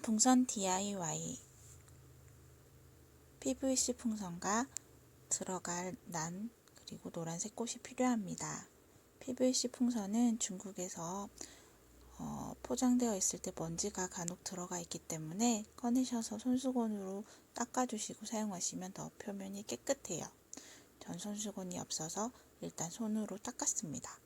풍선 DIY PVC 풍선과 들어갈 난 그리고 노란색 꽃이 필요합니다. PVC 풍선은 중국에서 포장되어 있을 때 먼지가 간혹 들어가 있기 때문에 꺼내셔서 손수건으로 닦아주시고 사용하시면 더 표면이 깨끗해요. 전 손수건이 없어서 일단 손으로 닦았습니다.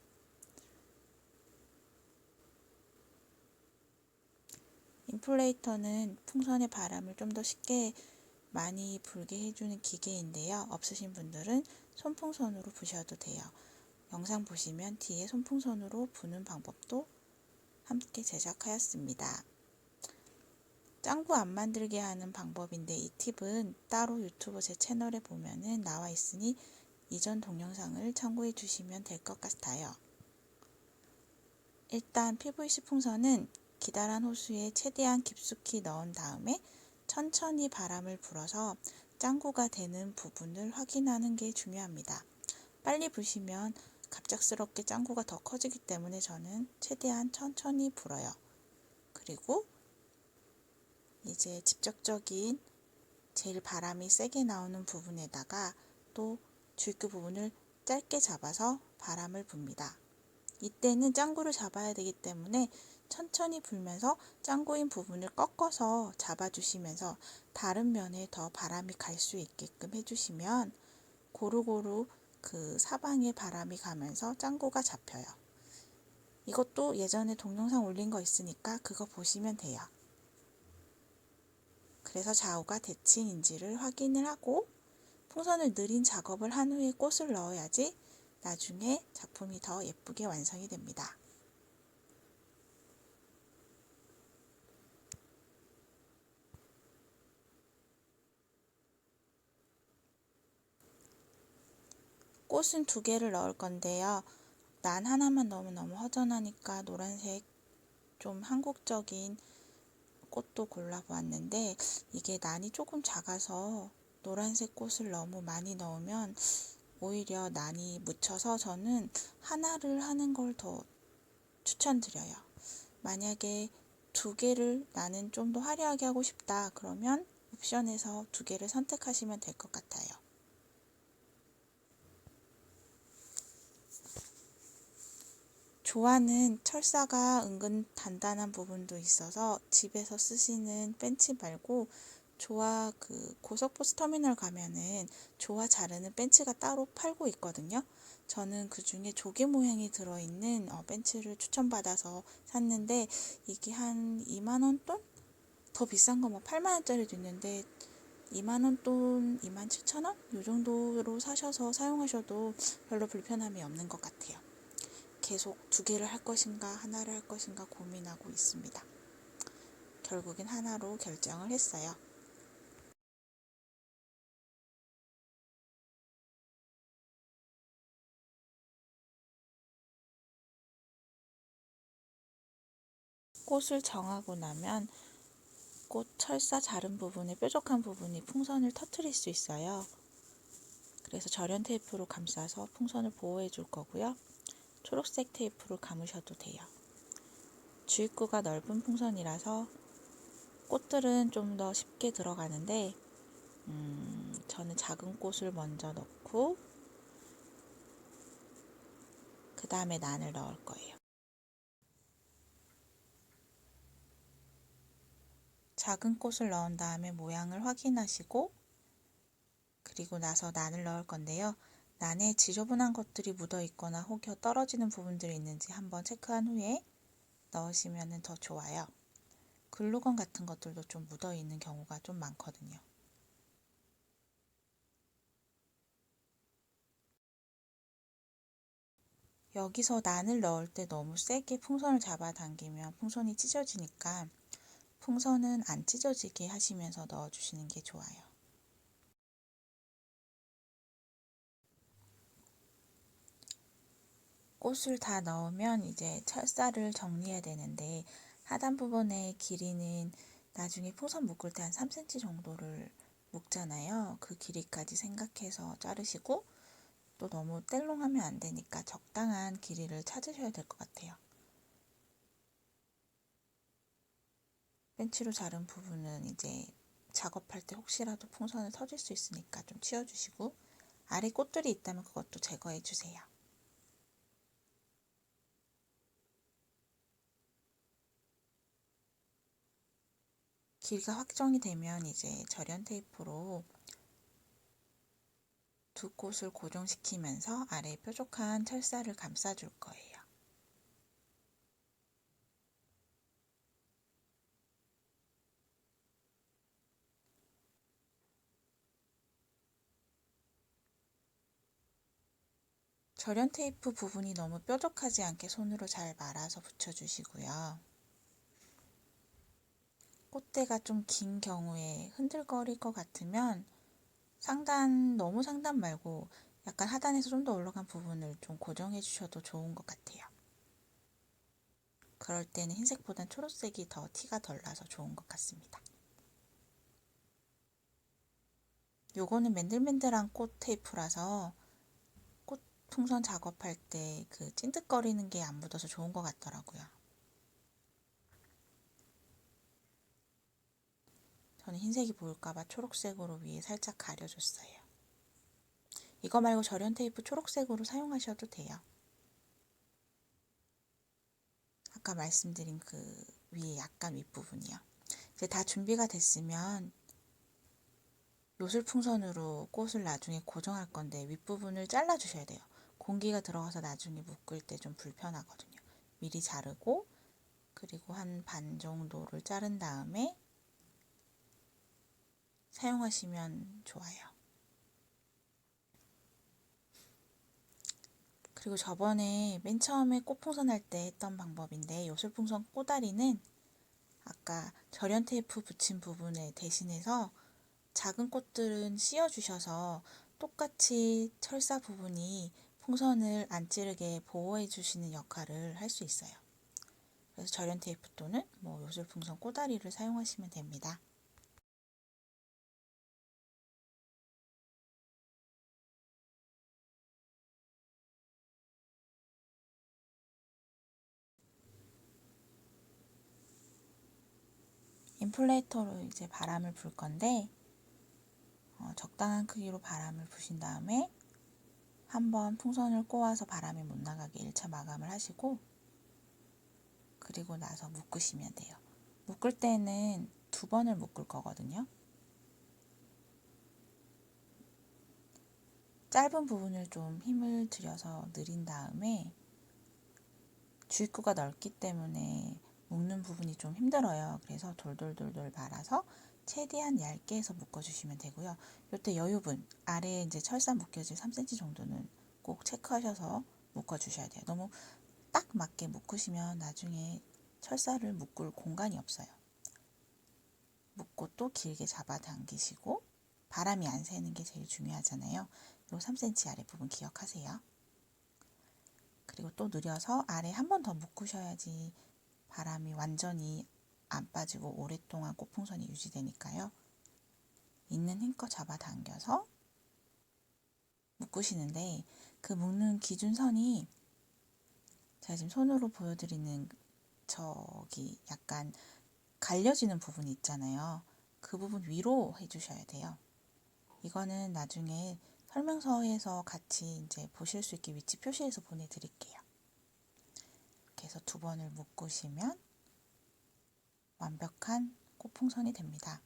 인플레이터는 풍선의 바람을 좀 더 쉽게 많이 불게 해주는 기계인데요. 없으신 분들은 손풍선으로 부셔도 돼요. 영상 보시면 뒤에 손풍선으로 부는 방법도 함께 제작하였습니다. 짱구 안 만들게 하는 방법인데 이 팁은 따로 유튜브 제 채널에 보면은 나와 있으니 이전 동영상을 참고해 주시면 될 것 같아요. 일단 PVC 풍선은 기다란 호수에 최대한 깊숙이 넣은 다음에 천천히 바람을 불어서 짱구가 되는 부분을 확인하는 게 중요합니다. 빨리 부시면 갑작스럽게 짱구가 더 커지기 때문에 저는 최대한 천천히 불어요. 그리고 이제 직접적인 제일 바람이 세게 나오는 부분에다가 또 줄기 부분을 짧게 잡아서 바람을 붑니다. 이때는 짱구를 잡아야 되기 때문에 천천히 불면서 짱구인 부분을 꺾어서 잡아주시면서 다른 면에 더 바람이 갈 수 있게끔 해주시면 고루고루 그 사방에 바람이 가면서 짱구가 잡혀요. 이것도 예전에 동영상 올린 거 있으니까 그거 보시면 돼요. 그래서 좌우가 대칭인지를 확인을 하고 풍선을 느린 작업을 한 후에 꽃을 넣어야지 나중에 작품이 더 예쁘게 완성이 됩니다. 꽃은 2개를 넣을 건데요. 난 하나만 넣으면 너무 허전하니까 노란색 좀 한국적인 꽃도 골라보았는데 이게 난이 조금 작아서 노란색 꽃을 너무 많이 넣으면 오히려 난이 묻혀서 저는 하나를 하는 걸 더 추천드려요. 만약에 2개를 나는 좀 더 화려하게 하고 싶다 그러면 옵션에서 2개를 선택하시면 될 것 같아요. 조화는 철사가 은근 단단한 부분도 있어서 집에서 쓰시는 벤치 말고 조화 그 고속버스 터미널 가면은 조화 자르는 벤치가 따로 팔고 있거든요. 저는 그 중에 조개 모양이 들어있는 벤치를 추천받아서 샀는데 이게 한 2만원 돈? 더 비싼 거 뭐 8만원짜리도 있는데 2만원 돈, 27,000원? 이 정도로 사셔서 사용하셔도 별로 불편함이 없는 것 같아요. 계속 2개를 할 것인가 하나를 할 것인가 고민하고 있습니다. 결국엔 하나로 결정을 했어요. 꽃을 정하고 나면 꽃 철사 자른 부분에 뾰족한 부분이 풍선을 터뜨릴 수 있어요. 그래서 절연 테이프로 감싸서 풍선을 보호해 줄 거고요. 초록색 테이프로 감으셔도 돼요. 주입구가 넓은 풍선이라서 꽃들은 좀 더 쉽게 들어가는데 저는 작은 꽃을 먼저 넣고 그 다음에 난을 넣을 거예요. 작은 꽃을 넣은 다음에 모양을 확인하시고 그리고 나서 난을 넣을 건데요. 난에 지저분한 것들이 묻어 있거나 혹여 떨어지는 부분들이 있는지 한번 체크한 후에 넣으시면 더 좋아요. 글루건 같은 것들도 좀 묻어 있는 경우가 좀 많거든요. 여기서 난을 넣을 때 너무 세게 풍선을 잡아당기면 풍선이 찢어지니까 풍선은 안 찢어지게 하시면서 넣어주시는 게 좋아요. 꽃을 다 넣으면 이제 철사를 정리해야 되는데 하단 부분의 길이는 나중에 풍선 묶을 때 한 3cm 정도를 묶잖아요. 그 길이까지 생각해서 자르시고 또 너무 뗄롱하면 안 되니까 적당한 길이를 찾으셔야 될 것 같아요. 벤치로 자른 부분은 이제 작업할 때 혹시라도 풍선을 터질 수 있으니까 좀 치워주시고, 아래 꽃들이 있다면 그것도 제거해 주세요. 길이가 확정이 되면 이제 절연 테이프로 두 꽃을 고정시키면서 아래에 뾰족한 철사를 감싸줄 거예요. 절연 테이프 부분이 너무 뾰족하지 않게 손으로 잘 말아서 붙여주시고요. 꽃대가 좀 긴 경우에 흔들거릴 것 같으면 너무 상단 말고 약간 하단에서 좀 더 올라간 부분을 좀 고정해 주셔도 좋은 것 같아요. 그럴 때는 흰색보단 초록색이 더 티가 덜 나서 좋은 것 같습니다. 요거는 맨들맨들한 꽃 테이프라서 꽃 풍선 작업할 때 그 찐득거리는 게 안 묻어서 좋은 것 같더라고요. 저는 흰색이 보일까봐 초록색으로 위에 살짝 가려줬어요. 이거 말고 절연 테이프 초록색으로 사용하셔도 돼요. 아까 말씀드린 그 위에 약간 윗부분이요. 이제 다 준비가 됐으면 요술풍선으로 꽃을 나중에 고정할 건데 윗부분을 잘라 주셔야 돼요. 공기가 들어가서 나중에 묶을 때 좀 불편하거든요. 미리 자르고 그리고 한 반 정도를 자른 다음에 사용하시면 좋아요. 그리고 저번에 맨 처음에 꽃풍선 할 때 했던 방법인데 요술풍선 꼬다리는 아까 절연 테이프 붙인 부분에 대신해서 작은 꽃들은 씌워주셔서 똑같이 철사 부분이 풍선을 안 찌르게 보호해 주시는 역할을 할 수 있어요. 그래서 절연 테이프 또는 요술풍선 꼬다리를 사용하시면 됩니다. 인플레이터로 이제 바람을 불 건데 적당한 크기로 바람을 부신 다음에 한번 풍선을 꼬아서 바람이 못 나가게 1차 마감을 하시고 그리고 나서 묶으시면 돼요. 묶을 때는 2번을 묶을 거거든요. 짧은 부분을 좀 힘을 들여서 늘린 다음에 주입구가 넓기 때문에 묶는 부분이 좀 힘들어요. 그래서 돌돌돌돌 말아서 최대한 얇게 해서 묶어주시면 되고요. 이때 여유분 아래에 이제 철사 묶여질 3cm 정도는 꼭 체크하셔서 묶어주셔야 돼요. 너무 딱 맞게 묶으시면 나중에 철사를 묶을 공간이 없어요. 묶고 또 길게 잡아당기시고 바람이 안 새는 게 제일 중요하잖아요. 요 3cm 아래 부분 기억하세요. 그리고 또 늘려서 아래 한 번 더 묶으셔야지 바람이 완전히 안 빠지고 오랫동안 꽃풍선이 유지되니까요. 있는 힘껏 잡아당겨서 묶으시는데 그 묶는 기준선이 제가 지금 손으로 보여드리는 저기 약간 갈려지는 부분이 있잖아요. 그 부분 위로 해주셔야 돼요. 이거는 나중에 설명서에서 같이 이제 보실 수 있게 위치 표시해서 보내드릴게요. 이렇게 해서 2번을 묶으시면 완벽한 꽃풍선이 됩니다.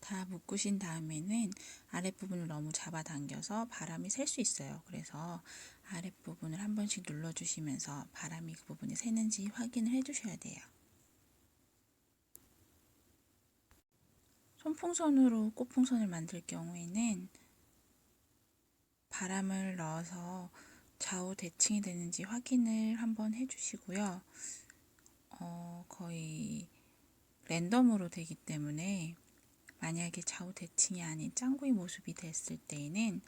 다 묶으신 다음에는 아랫부분을 너무 잡아당겨서 바람이 셀 수 있어요. 그래서 아랫부분을 한 번씩 눌러주시면서 바람이 그 부분에 새는지 확인을 해주셔야 돼요. 손풍선으로 꽃풍선을 만들 경우에는 바람을 넣어서 좌우 대칭이 되는지 확인을 한번 해주시고요. 거의 랜덤으로 되기 때문에 만약에 좌우 대칭이 아닌 짱구이 모습이 됐을 때에는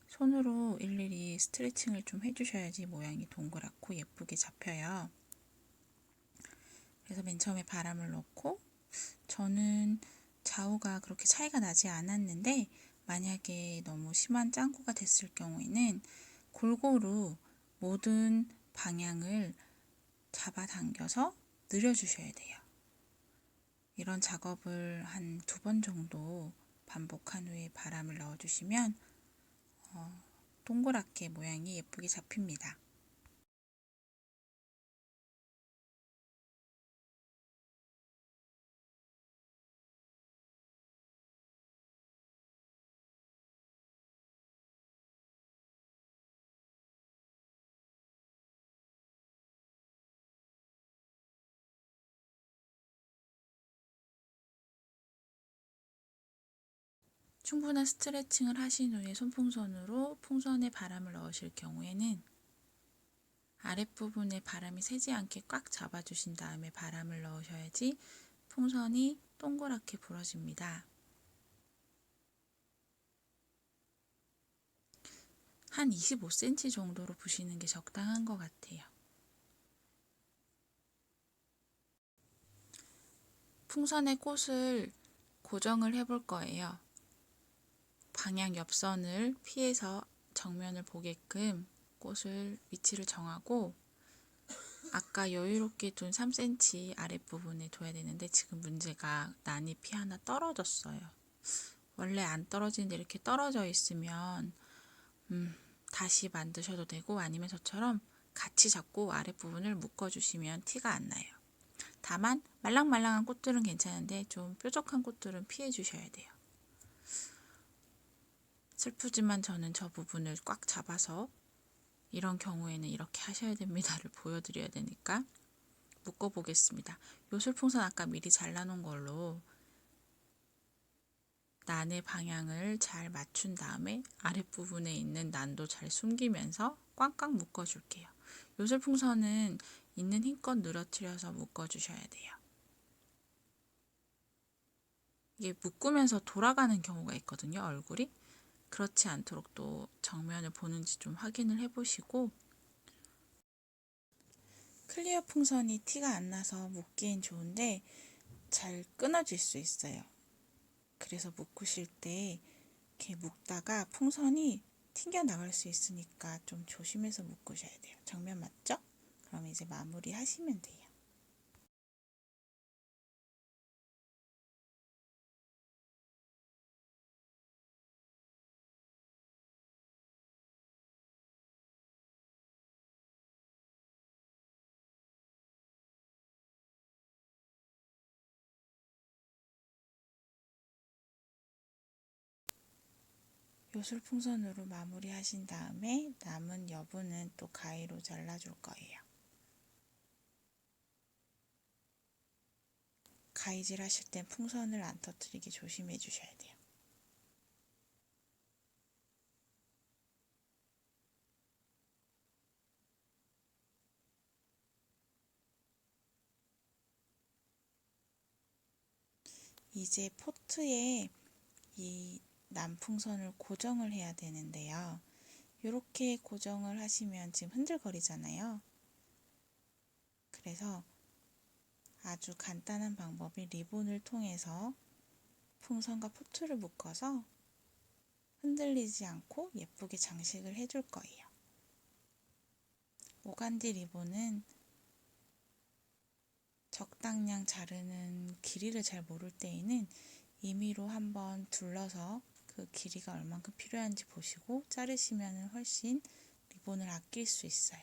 손으로 일일이 스트레칭을 좀 해주셔야지 모양이 동그랗고 예쁘게 잡혀요. 그래서 맨 처음에 바람을 넣고 저는 좌우가 그렇게 차이가 나지 않았는데 만약에 너무 심한 짱구가 됐을 경우에는 골고루 모든 방향을 잡아당겨서 늘려주셔야 돼요. 이런 작업을 한 2번 정도 반복한 후에 바람을 넣어주시면 동그랗게 모양이 예쁘게 잡힙니다. 충분한 스트레칭을 하신 후에 손풍선으로 풍선에 바람을 넣으실 경우에는 아랫부분에 바람이 새지 않게 꽉 잡아주신 다음에 바람을 넣으셔야지 풍선이 동그랗게 불어집니다. 한 25cm 정도로 부시는 게 적당한 것 같아요. 풍선의 꽃을 고정을 해볼 거예요. 방향 옆선을 피해서 정면을 보게끔 꽃을 위치를 정하고 아까 여유롭게 둔 3cm 아랫부분에 둬야 되는데 지금 문제가 난잎이 하나 떨어졌어요. 원래 안 떨어지는데 이렇게 떨어져 있으면 다시 만드셔도 되고 아니면 저처럼 같이 잡고 아랫부분을 묶어주시면 티가 안 나요. 다만 말랑말랑한 꽃들은 괜찮은데 좀 뾰족한 꽃들은 피해 주셔야 돼요. 슬프지만 저는 저 부분을 꽉 잡아서 이런 경우에는 이렇게 하셔야 됩니다를 보여드려야 되니까 묶어 보겠습니다. 요술풍선 아까 미리 잘라놓은 걸로 난의 방향을 잘 맞춘 다음에 아랫부분에 있는 난도 잘 숨기면서 꽝꽝 묶어 줄게요. 요술풍선은 있는 힘껏 늘어뜨려서 묶어 주셔야 돼요. 이게 묶으면서 돌아가는 경우가 있거든요, 얼굴이. 그렇지 않도록 또 정면을 보는지 좀 확인을 해보시고 클리어 풍선이 티가 안 나서 묶기엔 좋은데 잘 끊어질 수 있어요. 그래서 묶으실 때 이렇게 묶다가 풍선이 튕겨 나갈 수 있으니까 좀 조심해서 묶으셔야 돼요. 정면 맞죠? 그럼 이제 마무리 하시면 돼요. 요술풍선으로 마무리 하신 다음에 남은 여분은 또 가위로 잘라줄 거예요. 가위질 하실 땐 풍선을 안 터뜨리게 조심해 주셔야 돼요. 이제 포트에 이 남풍선을 고정을 해야 되는데요. 이렇게 고정을 하시면 지금 흔들거리잖아요. 그래서 아주 간단한 방법이 리본을 통해서 풍선과 포트를 묶어서 흔들리지 않고 예쁘게 장식을 해줄 거예요. 오간디 리본은 적당량 자르는 길이를 잘 모를 때에는 임의로 한번 둘러서 그 길이가 얼만큼 필요한지 보시고 자르시면 훨씬 리본을 아낄 수 있어요.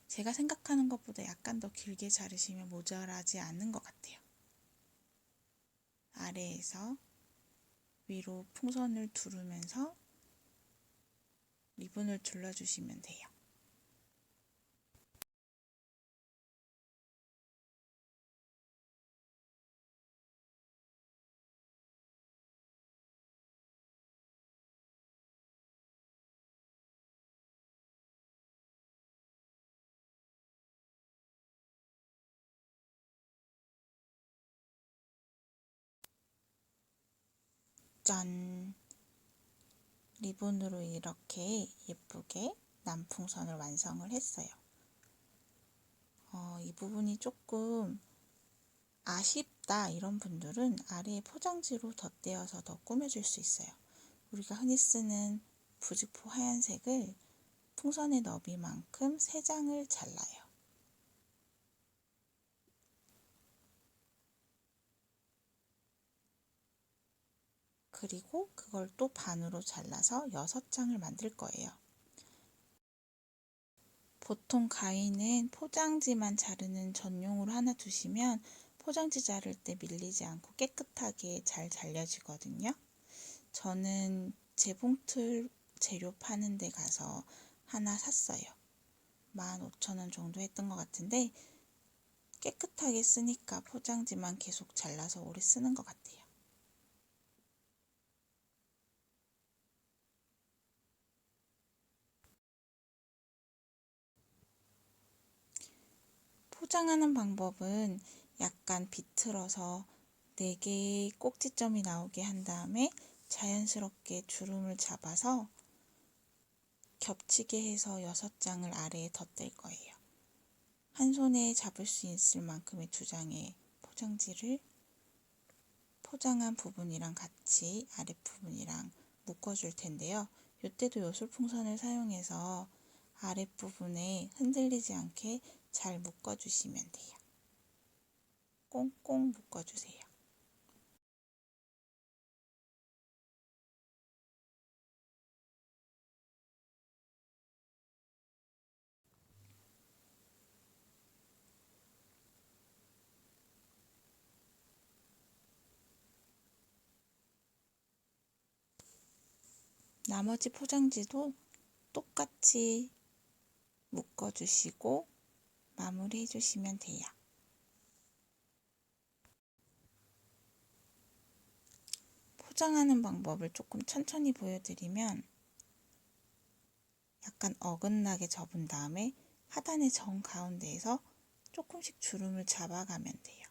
제가 생각하는 것보다 약간 더 길게 자르시면 모자라지 않는 것 같아요. 아래에서 위로 풍선을 두르면서 리본을 둘러주시면 돼요. 짠! 리본으로 이렇게 예쁘게 남풍선을 완성을 했어요. 이 부분이 조금 아쉽다 이런 분들은 아래에 포장지로 덧대어서 더 꾸며줄 수 있어요. 우리가 흔히 쓰는 부직포 하얀색을 풍선의 너비만큼 3장을 잘라요. 그리고 그걸 또 반으로 잘라서 6장을 만들 거예요. 보통 가위는 포장지만 자르는 전용으로 하나 두시면 포장지 자를 때 밀리지 않고 깨끗하게 잘 잘려지거든요. 저는 재봉틀 재료 파는 데 가서 하나 샀어요. 15,000원 정도 했던 것 같은데 깨끗하게 쓰니까 포장지만 계속 잘라서 오래 쓰는 것 같아요. 포장하는 방법은 약간 비틀어서 4개의 꼭지점이 나오게 한 다음에 자연스럽게 주름을 잡아서 겹치게 해서 6장을 아래에 덧댈 거예요. 한 손에 잡을 수 있을 만큼의 2장의 포장지를 포장한 부분이랑 같이 아랫부분이랑 묶어줄 텐데요. 이때도 요술풍선을 사용해서 아랫부분에 흔들리지 않게 잘 묶어주시면 돼요. 꽁꽁 묶어주세요. 나머지 포장지도 똑같이 묶어주시고 마무리 해주시면 돼요. 포장하는 방법을 조금 천천히 보여드리면 약간 어긋나게 접은 다음에 하단의 정 가운데에서 조금씩 주름을 잡아가면 돼요.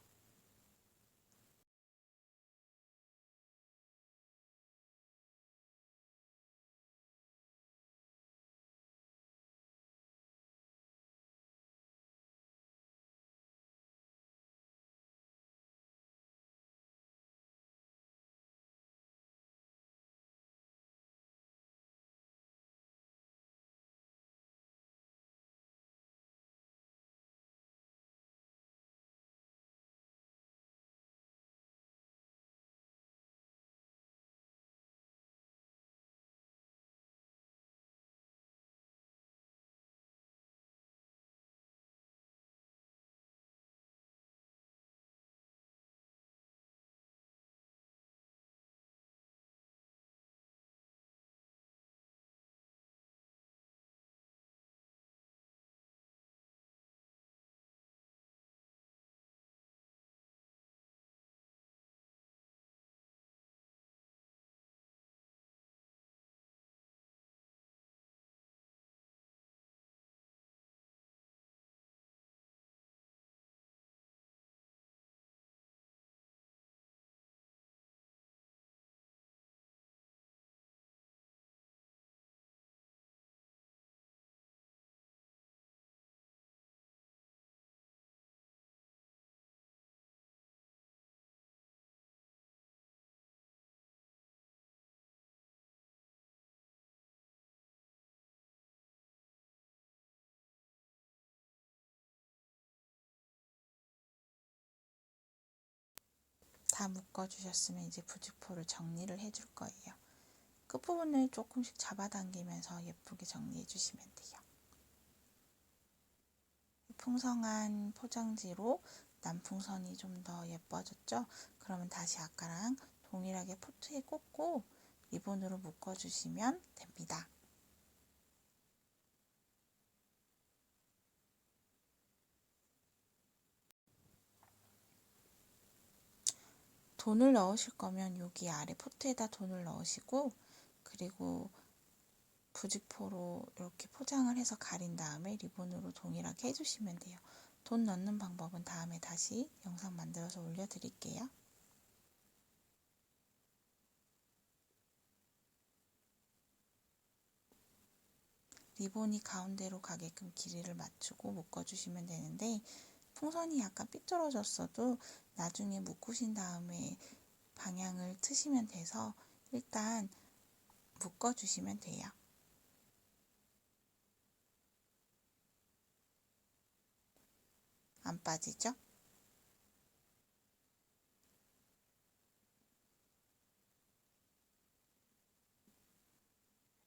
다 묶어주셨으면 이제 부직포를 정리를 해줄 거예요. 끝부분을 조금씩 잡아당기면서 예쁘게 정리해 주시면 돼요. 풍성한 포장지로 남풍선이 좀 더 예뻐졌죠? 그러면 다시 아까랑 동일하게 포트에 꽂고 리본으로 묶어주시면 됩니다. 돈을 넣으실 거면 여기 아래 포트에다 돈을 넣으시고 그리고 부직포로 이렇게 포장을 해서 가린 다음에 리본으로 동일하게 해주시면 돼요. 돈 넣는 방법은 다음에 다시 영상 만들어서 올려드릴게요. 리본이 가운데로 가게끔 길이를 맞추고 묶어주시면 되는데 풍선이 약간 삐뚤어졌어도 나중에 묶으신 다음에 방향을 트시면 돼서 일단 묶어주시면 돼요. 안 빠지죠?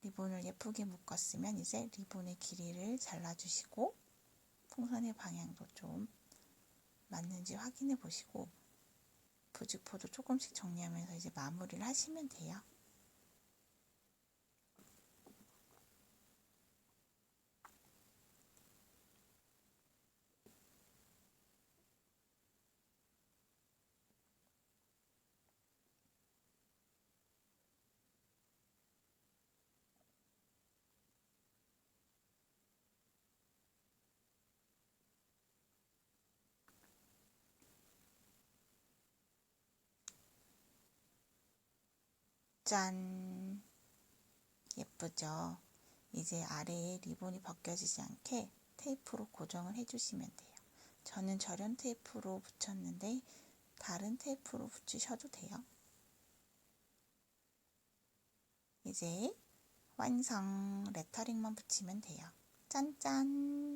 리본을 예쁘게 묶었으면 이제 리본의 길이를 잘라주시고 풍선의 방향도 좀 맞는지 확인해 보시고 부직포도 조금씩 정리하면서 이제 마무리를 하시면 돼요. 짠! 예쁘죠? 이제 아래에 리본이 벗겨지지 않게 테이프로 고정을 해주시면 돼요. 저는 절연 테이프로 붙였는데 다른 테이프로 붙이셔도 돼요. 이제 완성! 레터링만 붙이면 돼요. 짠짠!